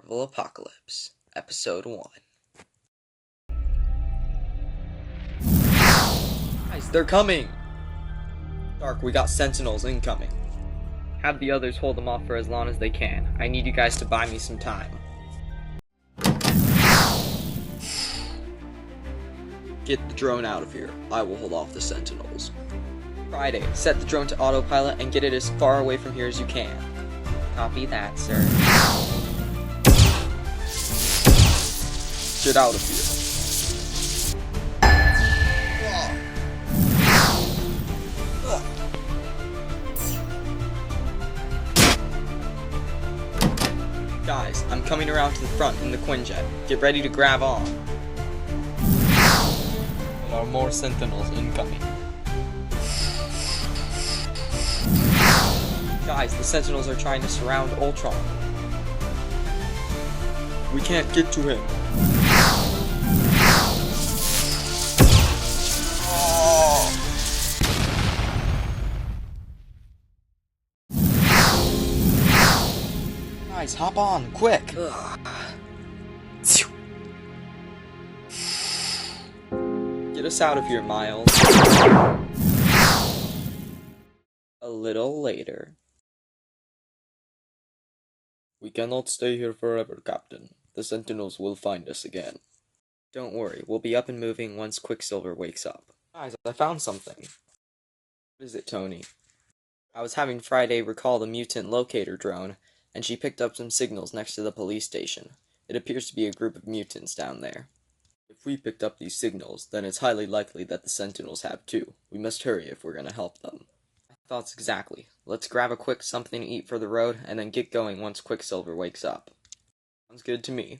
Marvel Apocalypse, Episode 1. Guys, they're coming! Stark, we got Sentinels incoming. Have the others hold them off for as long as they can. I need you guys to buy me some time. Get the drone out of here. I will hold off the Sentinels. Friday, set the drone to autopilot and get it as far away from here as you can. Copy that, sir. Get out of here. Guys, I'm coming around to the front in the Quinjet. Get ready to grab on. There are more Sentinels incoming. Guys, the Sentinels are trying to surround Ultron. We can't get to him. Guys, hop on, quick! Get us out of here, Miles. A little later. We cannot stay here forever, Captain. The Sentinels will find us again. Don't worry, we'll be up and moving once Quicksilver wakes up. Guys, I found something. What is it, Tony? I was having Friday recall the mutant locator drone, and she picked up some signals next to the police station. It appears to be a group of mutants down there. If we picked up these signals, then it's highly likely that the Sentinels have too. We must hurry if we're gonna help them. Thoughts exactly. Let's grab a quick something to eat for the road, and then get going once Quicksilver wakes up. Sounds good to me.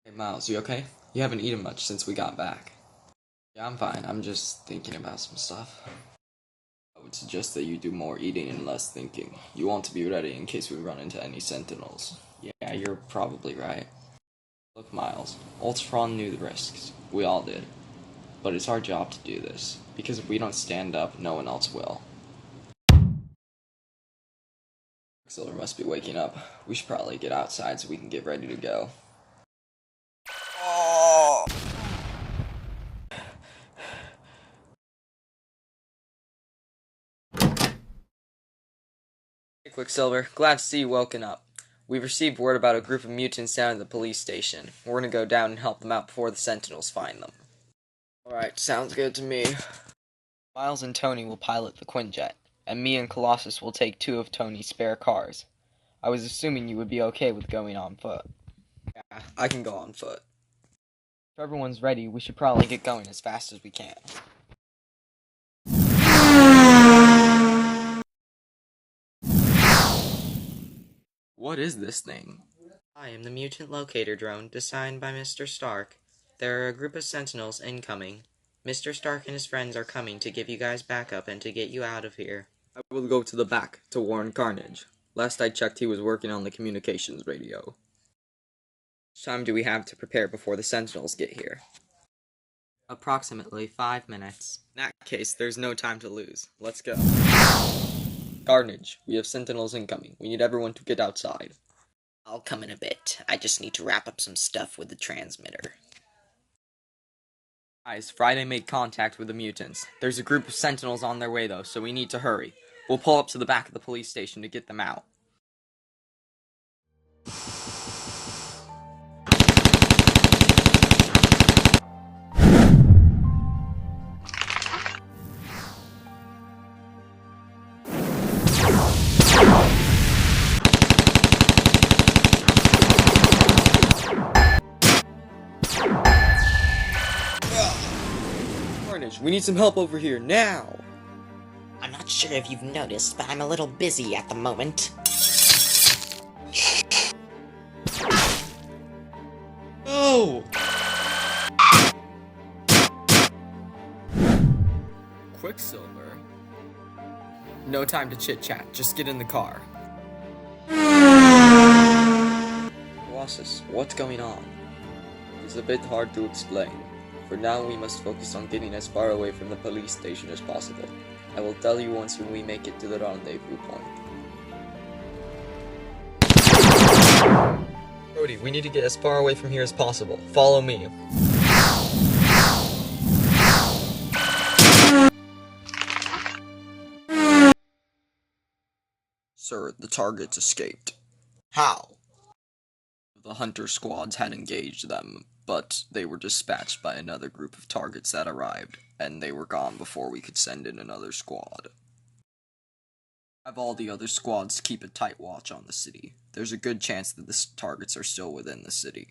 Hey Miles, you okay? You haven't eaten much since we got back. Yeah, I'm fine. I'm just thinking about some stuff. I would suggest that you do more eating and less thinking. You want to be ready in case we run into any Sentinels. Yeah, you're probably right. Look, Miles, Ultron knew the risks. We all did. But it's our job to do this, because if we don't stand up, no one else will. Quicksilver must be waking up. We should probably get outside so we can get ready to go. Oh! Hey Quicksilver, glad to see you woken up. We've received word about a group of mutants down at the police station. We're gonna go down and help them out before the Sentinels find them. Alright, sounds good to me. Miles and Tony will pilot the Quinjet, and me and Colossus will take 2 of Tony's spare cars. I was assuming you would be okay with going on foot. Yeah, I can go on foot. If everyone's ready, we should probably get going as fast as we can. What is this thing? I am the mutant locator drone designed by Mr. Stark. There are a group of Sentinels incoming. Mr. Stark and his friends are coming to give you guys backup and to get you out of here. I will go to the back to warn Carnage. Last I checked, he was working on the communications radio. How much time do we have to prepare before the Sentinels get here? Approximately 5 minutes. In that case, there's no time to lose. Let's go. Carnage, we have Sentinels incoming. We need everyone to get outside. I'll come in a bit. I just need to wrap up some stuff with the transmitter. Guys, Friday made contact with the mutants. There's a group of Sentinels on their way though, so we need to hurry. We'll pull up to the back of the police station to get them out. We need some help over here, now! I'm not sure if you've noticed, but I'm a little busy at the moment. Oh! Quicksilver? No time to chit-chat, just get in the car. Colossus, what's going on? It's a bit hard to explain. For now, we must focus on getting as far away from the police station as possible. I will tell you once we make it to the rendezvous point. Cody, we need to get as far away from here as possible. Follow me. Sir, the targets escaped. How? The hunter squads had engaged them, but they were dispatched by another group of targets that arrived, and they were gone before we could send in another squad. Have all the other squads keep a tight watch on the city. There's a good chance that the targets are still within the city.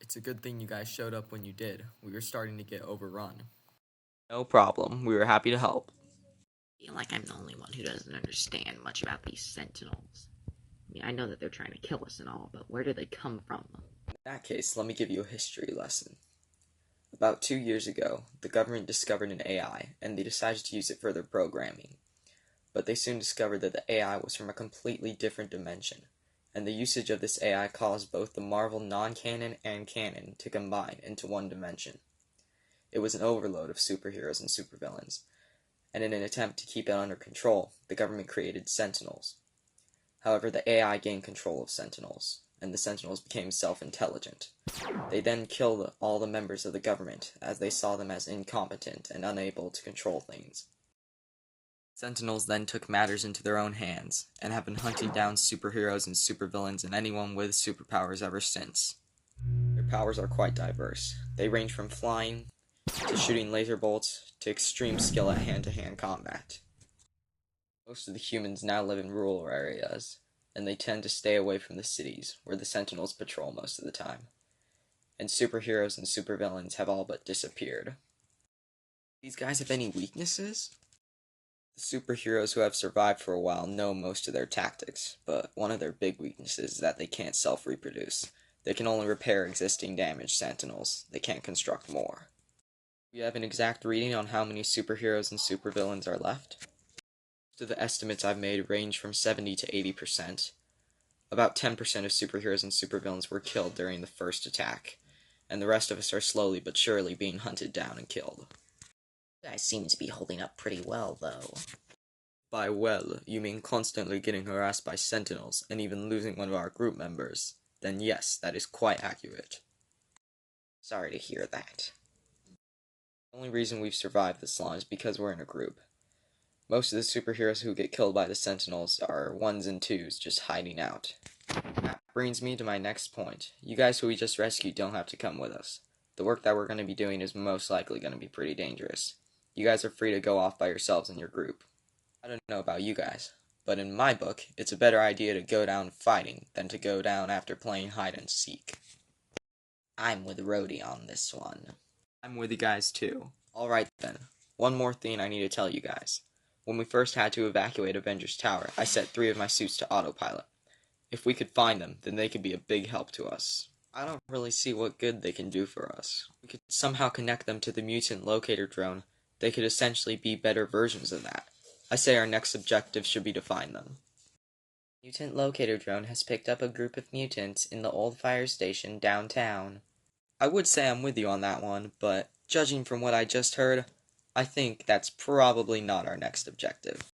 It's a good thing you guys showed up when you did. We were starting to get overrun. No problem. We were happy to help. I feel like I'm the only one who doesn't understand much about these sentinels. I mean, I know that they're trying to kill us and all, but where do they come from? In that case, let me give you a history lesson. About 2 years ago, the government discovered an AI, and they decided to use it for their programming. But they soon discovered that the AI was from a completely different dimension, and the usage of this AI caused both the Marvel non-canon and canon to combine into one dimension. It was an overload of superheroes and supervillains, and in an attempt to keep it under control, the government created Sentinels. However, the AI gained control of Sentinels, and the Sentinels became self-intelligent. They then killed all the members of the government, as they saw them as incompetent and unable to control things. Sentinels then took matters into their own hands, and have been hunting down superheroes and supervillains and anyone with superpowers ever since. Their powers are quite diverse. They range from flying, to shooting laser bolts, to extreme skill at hand-to-hand combat. Most of the humans now live in rural areas, and they tend to stay away from the cities, where the Sentinels patrol most of the time. And superheroes and supervillains have all but disappeared. These guys have any weaknesses? The superheroes who have survived for a while know most of their tactics, but one of their big weaknesses is that they can't self-reproduce. They can only repair existing damaged Sentinels. They can't construct more. Do you have an exact reading on how many superheroes and supervillains are left? Most of the estimates I've made range from 70 to 80%. About 10% of superheroes and supervillains were killed during the first attack, and the rest of us are slowly but surely being hunted down and killed. You guys seem to be holding up pretty well, though. By well, you mean constantly getting harassed by Sentinels, and even losing one of our group members? Then yes, that is quite accurate. Sorry to hear that. The only reason we've survived this long is because we're in a group. Most of the superheroes who get killed by the Sentinels are 1s and 2s just hiding out. That brings me to my next point. You guys who we just rescued don't have to come with us. The work that we're going to be doing is most likely going to be pretty dangerous. You guys are free to go off by yourselves in your group. I don't know about you guys, but in my book, it's a better idea to go down fighting than to go down after playing hide and seek. I'm with Rhodey on this one. I'm with you guys too. Alright then, one more thing I need to tell you guys. When we first had to evacuate Avengers Tower, I set 3 of my suits to autopilot. If we could find them, then they could be a big help to us. I don't really see what good they can do for us. We could somehow connect them to the mutant locator drone. They could essentially be better versions of that. I say our next objective should be to find them. Mutant locator drone has picked up a group of mutants in the old fire station downtown. I would say I'm with you on that one, but judging from what I just heard, I think that's probably not our next objective.